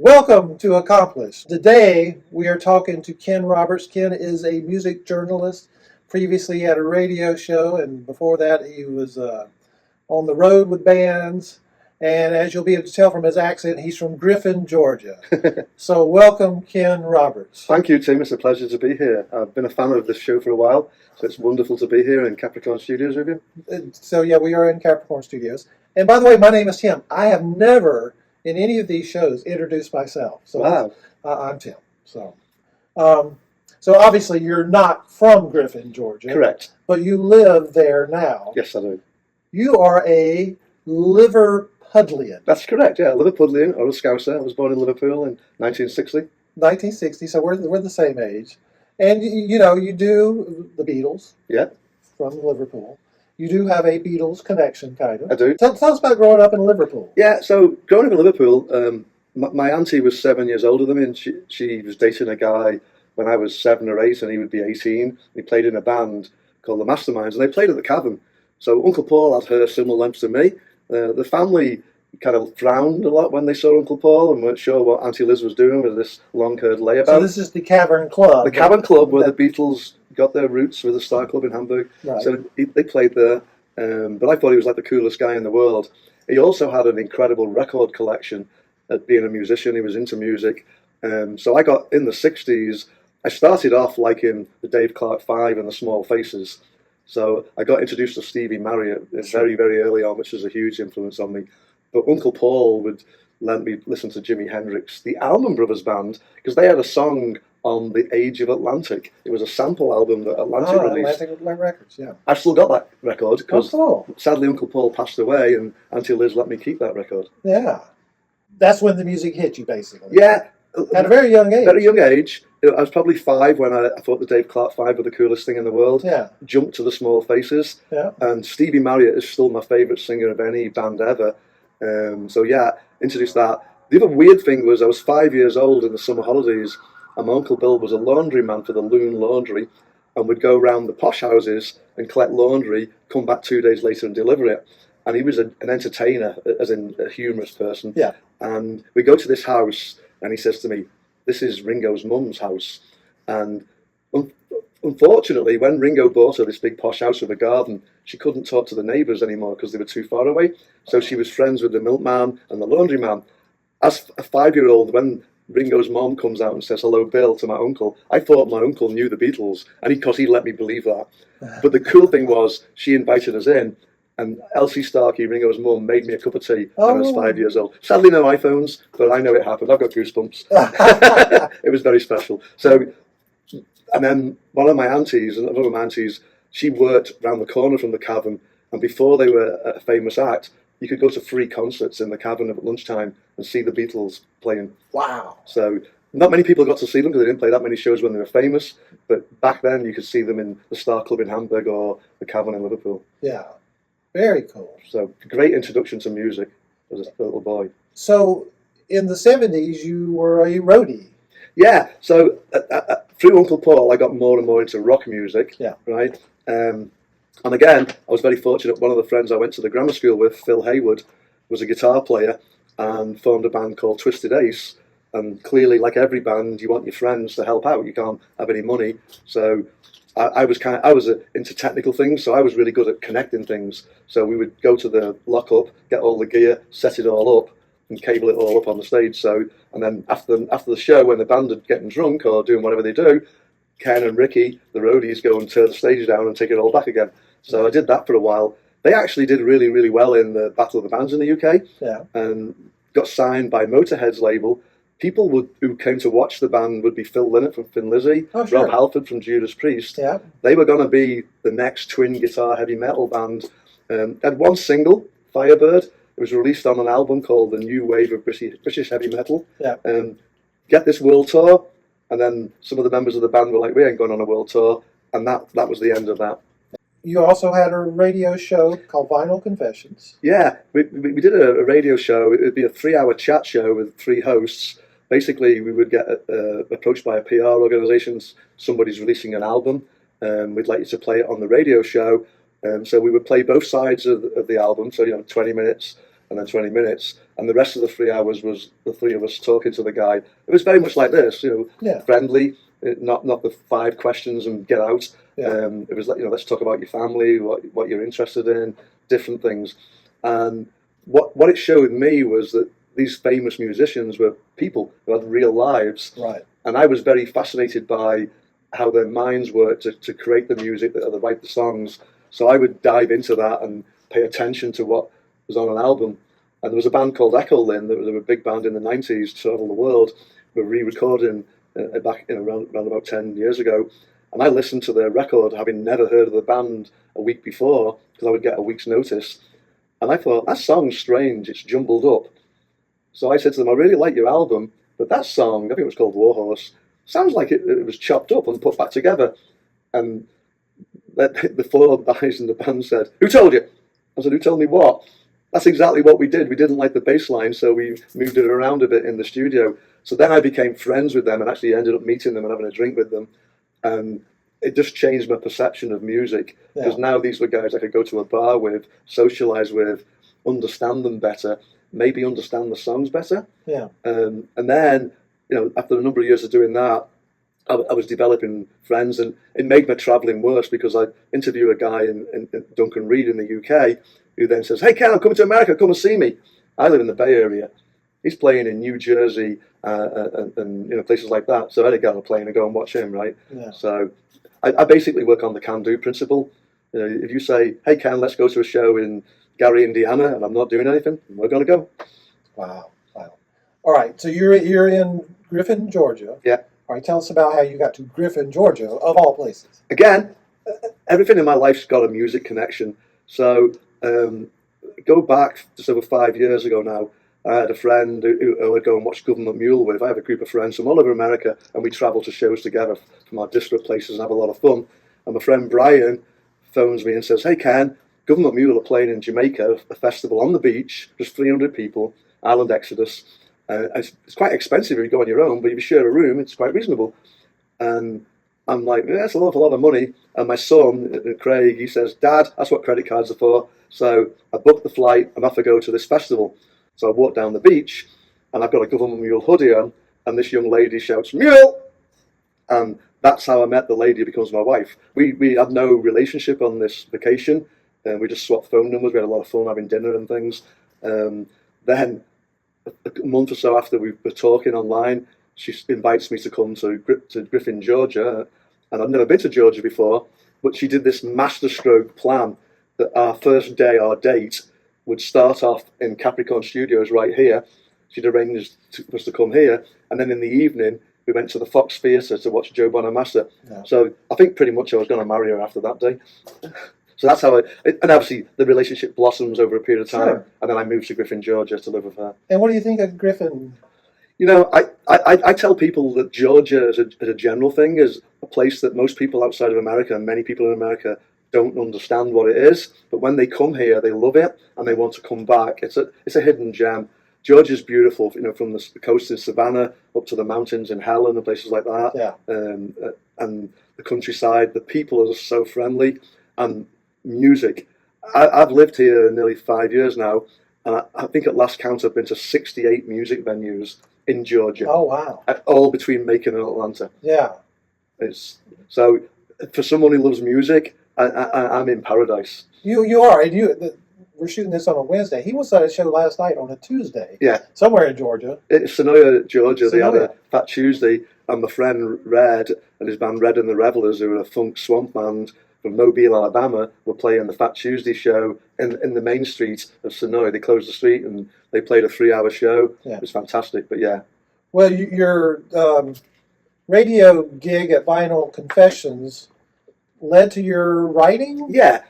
Welcome to Accomplished. Today we are talking to Ken Roberts. Ken is a music journalist. Previously he had a radio show, and before that he was on the road with bands. And as you'll be able to tell from his accent, he's from Griffin, Georgia. So welcome, Ken Roberts. Thank you, Tim. It's a pleasure to be here. I've been a fan of this show for a while, so it's wonderful to be here in Capricorn Studios with you. So yeah, we are in Capricorn Studios. And by the way, my name is Tim. I have never in any of these shows introduced myself. So Wow. I'm Tim. So obviously you're not from Griffin, Georgia. Correct. But you live there now. Yes, I do. You are a Liverpudlian. That's correct, yeah. Liverpudlian, or a Scouser. I was born in Liverpool in 1960. 1960, so we're the same age. And you do the Beatles. Yeah. From Liverpool. You do have a Beatles connection, kind of. I do. Tell us about growing up in Liverpool. Yeah, so growing up in Liverpool, my auntie was 7 years older than me, and she was dating a guy when I was 7 or 8, and he would be 18. He played in a band called the Masterminds, and they played at the Cavern. So Uncle Paul had hair similar length to me. The family kind of frowned a lot when they saw Uncle Paul and weren't sure what Auntie Liz was doing with this long-haired layabout. So this is the Cavern Club. The Cavern Club, where the Beatles got their roots with the Star Club in Hamburg. Right. So they played there. But I thought he was like the coolest guy in the world. He also had an incredible record collection. Being a musician, he was into music. So I got in the 60s. I started off liking the Dave Clark Five and the Small Faces. So I got introduced to Stevie Marriott very, very early on, which was a huge influence on me. But Uncle Paul would let me listen to Jimi Hendrix, the Allman Brothers Band, because they had a song on The Age of Atlantic. It was a sample album that Atlantic released. Atlantic Records, yeah. I've still got that record because cool. Sadly Uncle Paul passed away and Auntie Liz let me keep that record. Yeah. That's when the music hit you, basically. Yeah. At a very young age. Very young age. I was probably 5 when I thought the Dave Clark Five were the coolest thing in the world. Yeah. Jumped to the Small Faces. Yeah. And Stevie Marriott is still my favourite singer of any band ever. So yeah, introduced that. The other weird thing was I was 5 years old in the summer holidays, and my Uncle Bill was a laundryman for the Loon Laundry, and would go around the posh houses and collect laundry, come back 2 days later and deliver it. And he was an entertainer, as in a humorous person. Yeah. And we go to this house, and he says to me, "This is Ringo's mum's house." And unfortunately, when Ringo bought her this big posh house with a garden, she couldn't talk to the neighbours anymore because they were too far away. So she was friends with the milkman and the laundryman. As a 5-year-old, when Ringo's mom comes out and says hello, Bill, to my uncle, I thought my uncle knew the Beatles, and because he let me believe that. But the cool thing was, she invited us in, and Elsie Starkey, Ringo's mum, made me a cup of tea when I was 5 years old. Sadly, no iPhones, but I know it happened. I've got goosebumps. It was very special. So, and then one of my aunties, she worked round the corner from the Cavern, and before they were a famous act, you could go to free concerts in the Cavern at lunchtime and see the Beatles playing. Wow. So not many people got to see them because they didn't play that many shows when they were famous, but back then you could see them in the Star Club in Hamburg or the Cavern in Liverpool. Yeah. Very cool. So great introduction to music as a little boy. So in the 70s, you were a roadie. Yeah, so through Uncle Paul, I got more and more into rock music. Yeah. Right. And again, I was very fortunate. One of the friends I went to the grammar school with, Phil Hayward, was a guitar player and formed a band called Twisted Ace. And clearly, like every band, you want your friends to help out. You can't have any money, so I was into technical things. So I was really good at connecting things. So we would go to the lockup, get all the gear, set it all up, and cable it all up on the stage. So, and then after the show, when the band are getting drunk or doing whatever they do, Ken and Ricky, the roadies, go and tear the stage down and take it all back again. So I did that for a while. They actually did really, really well in the Battle of the Bands in the UK. Yeah. And got signed by Motorhead's label. People who came to watch the band would be Phil Lynott from Thin Lizzy, sure. Rob Halford from Judas Priest. Yeah. They were going to be the next twin guitar heavy metal band. They had one single, Firebird. It was released on an album called The New Wave of British Heavy Metal. Yeah. Get this world tour, and then some of the members of the band were like, "We ain't going on a world tour," and that was the end of that. You also had a radio show called Vinyl Confessions. Yeah, we did a radio show. It would be a 3-hour chat show with 3 hosts. Basically, we would get approached by a PR organisation. Somebody's releasing an album. We'd like you to play it on the radio show. So we would play both sides of the album, so 20 minutes, and then 20 minutes, and the rest of the 3 hours was the three of us talking to the guy. It was very much like this, friendly, not the 5 questions and get out. Yeah. It was like, let's talk about your family, what you're interested in, different things. And what it showed me was that these famous musicians were people who had real lives. Right. And I was very fascinated by how their minds worked to create the music, to write the songs. So I would dive into that and pay attention to what was on an album. And there was a band called Echo Lynn, that was a big band in the 90s, traveled the world. We were re-recording back around about 10 years ago. And I listened to their record, having never heard of the band a week before, because I would get a week's notice. And I thought, that song's strange, it's jumbled up. So I said to them, I really like your album, but that song, I think it was called Warhorse, sounds like it was chopped up and put back together. And the 4 guys in the band said, who told you? I said, who told me what? That's exactly what we did. We didn't like the bass line, so we moved it around a bit in the studio. So then I became friends with them and actually ended up meeting them and having a drink with them. And it just changed my perception of music, because now these were guys I could go to a bar with, socialise with, understand them better, maybe understand the songs better. Yeah. And then, after a number of years of doing that, I was developing friends, and it made my travelling worse, because I interview a guy in Duncan Reid in the UK, who then says, hey Ken, I'm coming to America, come and see me. I live in the Bay Area. He's playing in New Jersey and places like that. So I had to get on a plane and go and watch him, right? Yeah. So I basically work on the can-do principle. If you say, hey Ken, let's go to a show in Gary, Indiana, and I'm not doing anything, we're going to go. Wow. All right, so you're in Griffin, Georgia. Yeah. All right, tell us about how you got to Griffin, Georgia, of all places. Again, everything in my life's got a music connection. So go back just over 5 years ago now. I had a friend who I'd go and watch Government Mule with. I have a group of friends from all over America, and we travel to shows together from our disparate places and have a lot of fun. And my friend Brian phones me and says, hey Ken, Government Mule are playing in Jamaica, a festival on the beach, just 300 people, Island Exodus. It's quite expensive if you go on your own, but if you share a room, it's quite reasonable. And I'm like, that's an awful lot of money. And my son, Craig, he says, Dad, that's what credit cards are for. So I booked the flight, I'm off to go to this festival. So I walk down the beach, and I've got a Government Mule hoodie on, and this young lady shouts, Mule! And that's how I met the lady who becomes my wife. We had no relationship on this vacation, and we just swapped phone numbers. We had a lot of fun having dinner and things. Then a month or so after we were talking online, she invites me to come to Griffin, Georgia, and I'd never been to Georgia before, but she did this masterstroke plan that our first day, our date, would start off in Capricorn Studios right here. She'd arranged for us to come here, and then in the evening we went to the Fox Theatre to watch Joe Bonamassa. Yeah. So I think pretty much I was going to marry her after that day. So that's how and obviously the relationship blossoms over a period of time, sure. And then I moved to Griffin, Georgia to live with her. And what do you think of Griffin? I tell people that Georgia, as a general thing, is a place that most people outside of America and many people in America don't understand what it is. But when they come here, they love it and they want to come back. It's a hidden gem. Georgia's beautiful, from the coast in Savannah up to the mountains in Helen and places like that. Yeah. And the countryside, the people are just so friendly. And music. I've lived here nearly 5 years now, and I think at last count I've been to 68 music venues in Georgia. Oh, wow. All between Macon and Atlanta. Yeah. So for someone who loves music, I'm in paradise. You are, and we're shooting this on a Wednesday. He was at a show last night on a Tuesday. Yeah. Somewhere in Georgia. It's Sonoya, Georgia. They had a Fat Tuesday, and my friend Red and his band Red and the Revelers, who are a funk swamp band from Mobile, Alabama, were playing the Fat Tuesday show in the main street of Sonoy. They closed the street and they played a 3-hour show. Yeah. It was fantastic, but yeah. Well, your radio gig at Vinyl Confessions led to your writing? Yeah.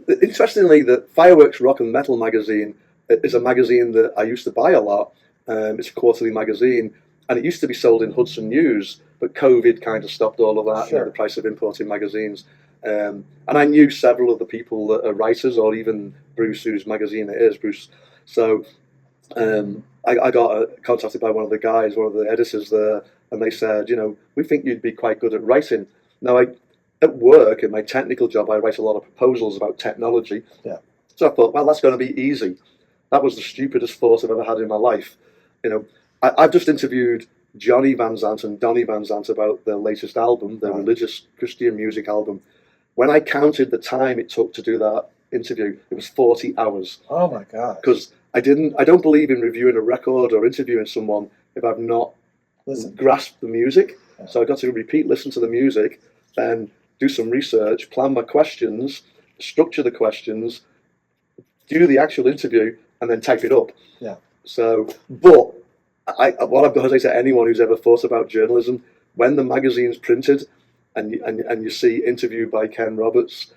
Interestingly, the Fireworks Rock and Metal magazine is a magazine that I used to buy a lot. It's a quarterly magazine, and it used to be sold in Hudson News, but COVID kind of stopped all of that, sure. The price of importing magazines. And I knew several of the people that are writers, or even Bruce, whose magazine it is, Bruce. So I got contacted by one of the guys, one of the editors there, and they said, we think you'd be quite good at writing. Now, at work, in my technical job, I write a lot of proposals about technology. Yeah. So I thought, well, that's going to be easy. that was the stupidest thought I've ever had in my life. You know, I've just interviewed Johnny Van Zant and Donny Van Zant about their latest album, their religious Christian music album. When I counted the time it took to do that interview, it was 40 hours. Oh my God! Because I don't believe in reviewing a record or interviewing someone if I've not grasped the music. Yeah. So I got to listen to the music, then do some research, plan my questions, structure the questions, do the actual interview, and then type it up. Yeah. So, but what I've got to say to anyone who's ever thought about journalism, when the magazine's printed, and you see interview by Ken Roberts,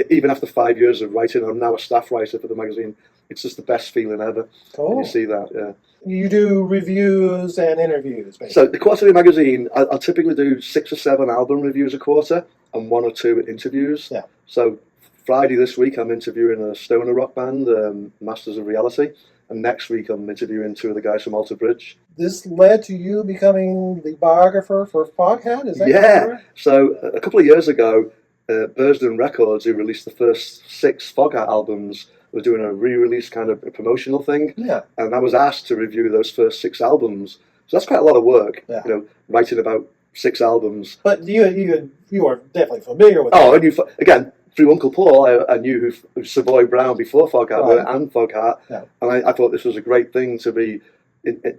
even after 5 years of writing, I'm now a staff writer for the magazine. It's just the best feeling ever. Cool. When you see that, yeah. You do reviews and interviews, basically. So the Quarterly magazine, I'll typically do 6 or 7 album reviews a quarter and 1 or 2 interviews. Yeah. So Friday this week, I'm interviewing a stoner rock band, Masters of Reality. And next week, I'm interviewing 2 of the guys from Alter Bridge. This led to you becoming the biographer for Foghat? Is that correct? So a couple of years ago, Bursden Records, who released the first 6 Foghat albums, was doing a re-release kind of a promotional thing. Yeah. And I was asked to review those first 6 albums. So that's quite a lot of work, yeah. Writing about 6 albums. But you are definitely familiar with that. Oh, again, through Uncle Paul, I knew who Savoy Brown before Foghat and Foghat. Yeah. And I thought this was a great thing to be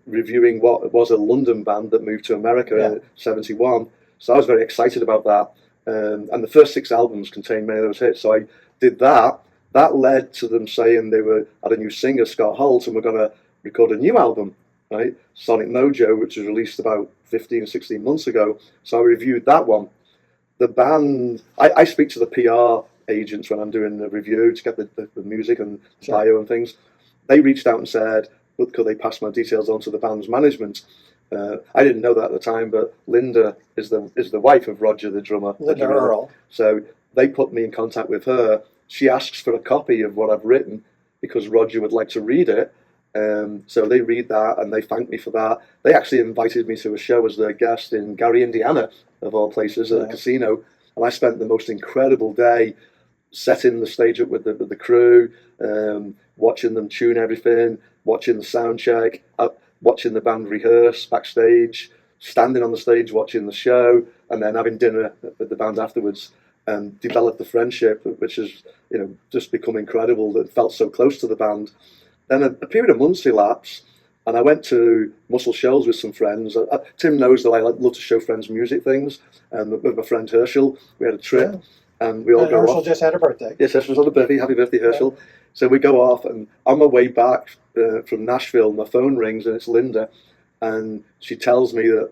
reviewing what was a London band that moved to America in '71. So I was very excited about that. And the first 6 albums contained many of those hits. So I did that. That led to them saying they had a new singer, Scott Holt, and we're going to record a new album, right? Sonic Mojo, which was released about 15, 16 months ago. So I reviewed that one. The band, I speak to the PR agents when I'm doing the review to get the music and bio and things. They reached out and said, well, could they pass my details on to the band's management? I didn't know that at the time, but Linda is the wife of Roger, the drummer. Linda Earl. So they put me in contact with her. She asks for a copy of what I've written because Roger would like to read it. So they read that and they thank me for that. They actually invited me to a show as their guest in Gary, Indiana, of all places, at a casino. And I spent the most incredible day setting the stage up with the crew, watching them tune everything, watching the sound check, watching the band rehearse backstage, standing on the stage watching the show, and then having dinner with the band afterwards. And developed the friendship, which has just become incredible. That felt so close to the band. Then a period of months elapsed, and I went to Muscle Shoals with some friends. Tim knows that I love to show friends music things. And with my friend Herschel, we had a trip, and we all go Herschel off. Just had a birthday. Yes, Herschel's on a birthday. Happy birthday, Herschel! Yeah. So we go off, and on my way back from Nashville, my phone rings, and it's Linda, and she tells me that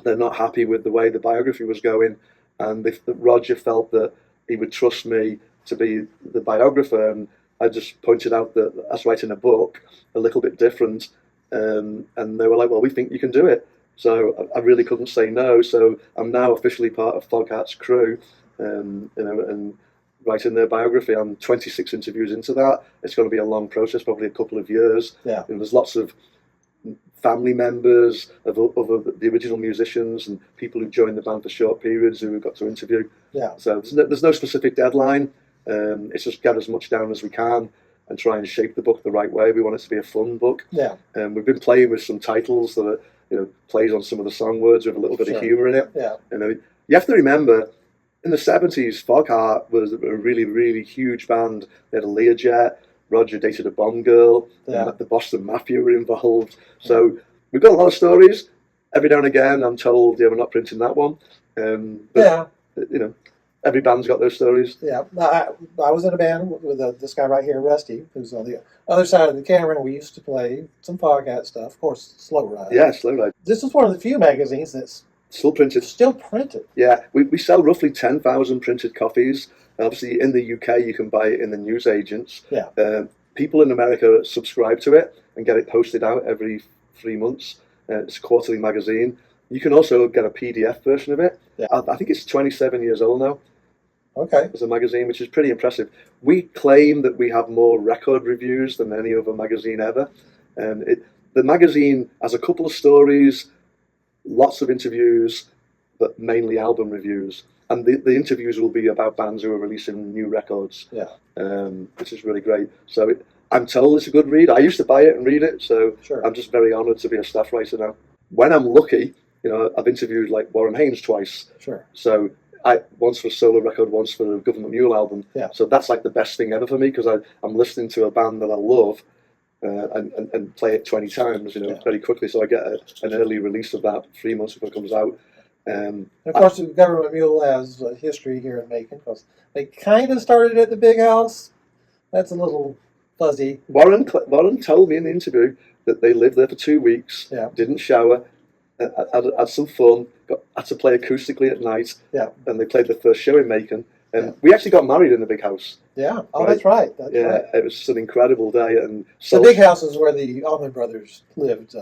they're not happy with the way the biography was going. And that Roger felt that he would trust me to be the biographer, and I just pointed out that I was writing a book a little bit different, and they were like, "Well, we think you can do it." So I really couldn't say no. So I'm now officially part of Foghat's crew, and writing their biography. I'm 26 interviews into that. It's going to be a long process, probably a couple of years. Yeah. And there's lots of family members of the original musicians and people who joined the band for short periods who we've got to interview. Yeah. So there's no specific deadline. It's just get as much down as we can and try and shape the book the right way. We want it to be a fun book. Yeah. We've been playing with some titles that are, plays on some of the song words with a little bit of humour in it. Yeah. You have to remember, in the 70s, Foghat was a really, really huge band. They had a Learjet. Roger dated a Bond girl. Yeah. The Boston Mafia were involved. So we've got a lot of stories. Every now and again, I'm told, we're not printing that one. But, every band's got those stories. Yeah. I was in a band with this guy right here, Rusty, who's on the other side of the camera, and we used to play some Foghat stuff. Of course, Slow Ride. Yeah, Slow Ride. This is one of the few magazines that's still printed. Yeah, we sell roughly 10,000 printed copies. Obviously, in the UK, you can buy it in the newsagents. Yeah. People in America subscribe to it and get it posted out every 3 months. It's a quarterly magazine. You can also get a PDF version of it. Yeah. I think it's 27 years old now. Okay. As a magazine, which is pretty impressive. We claim that we have more record reviews than any other magazine ever. The magazine has a couple of stories, lots of interviews, but mainly album reviews. And the interviews will be about bands who are releasing new records, which is really great. So I'm told it's a good read. I used to buy it and read it, so Sure. I'm just very honoured to be a staff writer now. When I'm lucky, I've interviewed like Warren Haynes twice. Sure. So once for a solo record, once for a Government Mule album. Yeah. So that's like the best thing ever for me because I'm listening to a band that I love and play it 20 times, very quickly. So I get an early release of that 3 months before it comes out. And of course, the Government Mule has a history here in Macon because they kind of started at the Big House. That's a little fuzzy. Warren told me in the interview that they lived there for 2 weeks, Yeah. didn't shower, had some fun, had to play acoustically at night, Yeah. and they played their first show in Macon. And we actually got married in the Big House. Yeah. Oh, right? That's right. That's right. It was just an incredible day. And the Big House is where the Allman Brothers lived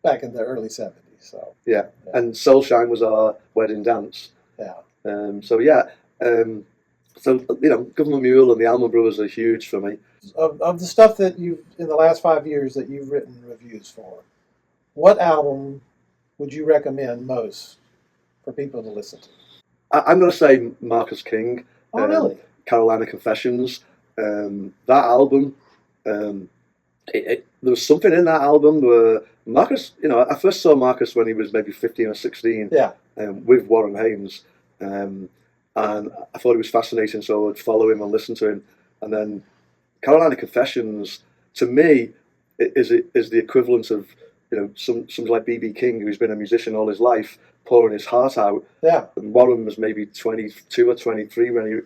back in the early 70s. So yeah. And Soulshine was our wedding dance. Yeah. So Government Mule and the Allman Brothers are huge for me. Of the stuff that you've in the last 5 years that you've written reviews for, what album would you recommend most for people to listen to? I'm going to say Marcus King. Oh, really? Carolina Confessions. That album, there was something in that album where Marcus, I first saw Marcus when he was maybe 15 or 16 with Warren Haynes. And I thought he was fascinating, so I would follow him and listen to him. And then Carolina Confessions, to me, is the equivalent of somebody like B.B. King, who's been a musician all his life, pouring his heart out. Yeah. And Warren was maybe 22 or 23 when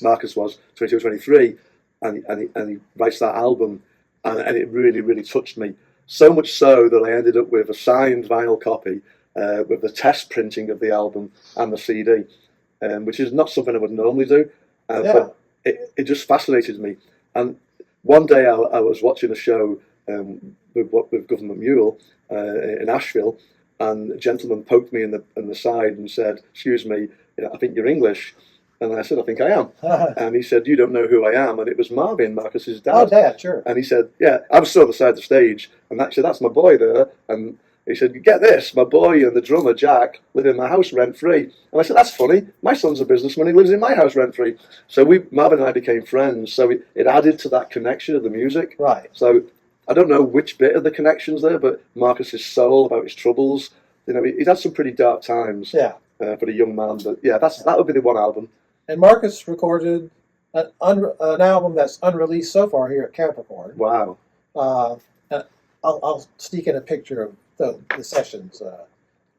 Marcus was 22 or 23, and he writes that album, and it really, really touched me. So much so that I ended up with a signed vinyl copy with the test printing of the album and the CD, which is not something I would normally do. But it just fascinated me. And one day I was watching a show with Government Mule in Asheville, and a gentleman poked me in the side and said, "Excuse me, I think you're English." And I said, "I think I am." And he said, "You don't know who I am." And it was Marvin, Marcus's dad. Oh, Dad, sure. And he said, "Yeah, I was still on the side of the stage." And actually, that's my boy there. And he said, "Get this, my boy and the drummer, Jack, live in my house rent-free." And I said, "That's funny. My son's a businessman. He lives in my house rent-free." So Marvin and I became friends. So it added to that connection of the music. Right. So I don't know which bit of the connection's there, but Marcus's soul about his troubles, he's had some pretty dark times for a young man. But yeah, that would be the one album. And Marcus recorded an album that's unreleased so far here at Capricorn. Wow. And I'll sneak in a picture of the sessions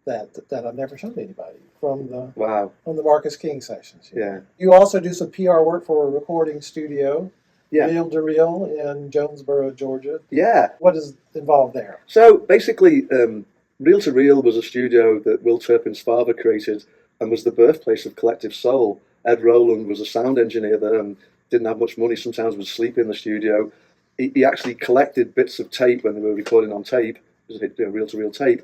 that I've never shown anybody from the Marcus King sessions. Yeah. You also do some PR work for a recording studio, Yeah. Reel to Reel in Jonesboro, Georgia. Yeah. What is involved there? So basically, Reel to Reel was a studio that Will Turpin's father created and was the birthplace of Collective Soul. Ed Rowland was a sound engineer there and didn't have much money, sometimes would sleep in the studio. He actually collected bits of tape when they were recording on tape, reel to reel tape.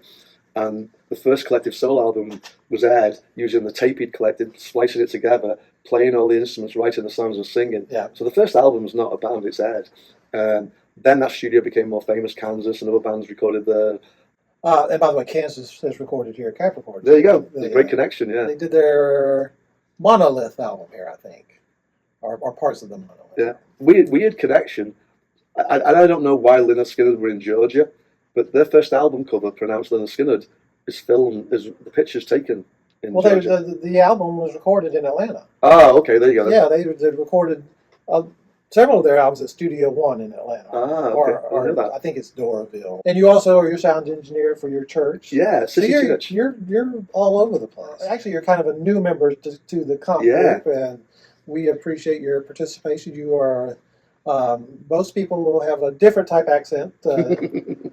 And the first Collective Soul album was Ed using the tape he'd collected, splicing it together, playing all the instruments, writing the songs and singing. Yeah. So the first album was not a band, it's Ed. Then that studio became more famous, Kansas, and other bands recorded there. And by the way, Kansas has recorded here at Capricorn. There you go. Great connection, yeah. They did their Monolith album here, I think, or parts of the Monolith. Yeah, weird connection. I don't know why Lynyrd Skynyrd were in Georgia, but their first album cover, pronounced Lynyrd Skynyrd, the picture's taken in Georgia. The album was recorded in Atlanta. Oh, okay, there you go. Yeah, they recorded several of their albums at Studio One in Atlanta. Ah, okay. Or I think it's Doraville. And you also are your sound engineer for your church. Yeah, City Church. You're all over the place. Actually, you're kind of a new member to the comp group, and we appreciate your participation. You are. Most people will have a different type accent in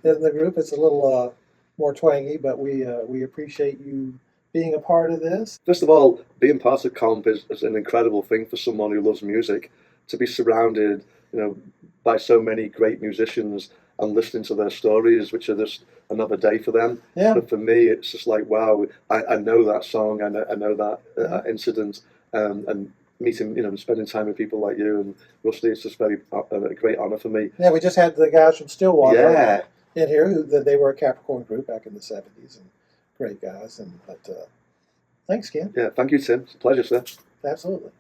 the group. It's a little more twangy, but we appreciate you being a part of this. First of all, being part of comp is an incredible thing for someone who loves music. To be surrounded, by so many great musicians and listening to their stories, which are just another day for them. Yeah. But for me, it's just like, wow, I know that song, I know that incident, and meeting, spending time with people like you and Rusty, it's just a great honor for me. Yeah, we just had the guys from Stillwater in here. They were a Capricorn group back in the 70s, and great guys. But thanks, Ken. Yeah, thank you, Tim. It's a pleasure, sir. Absolutely.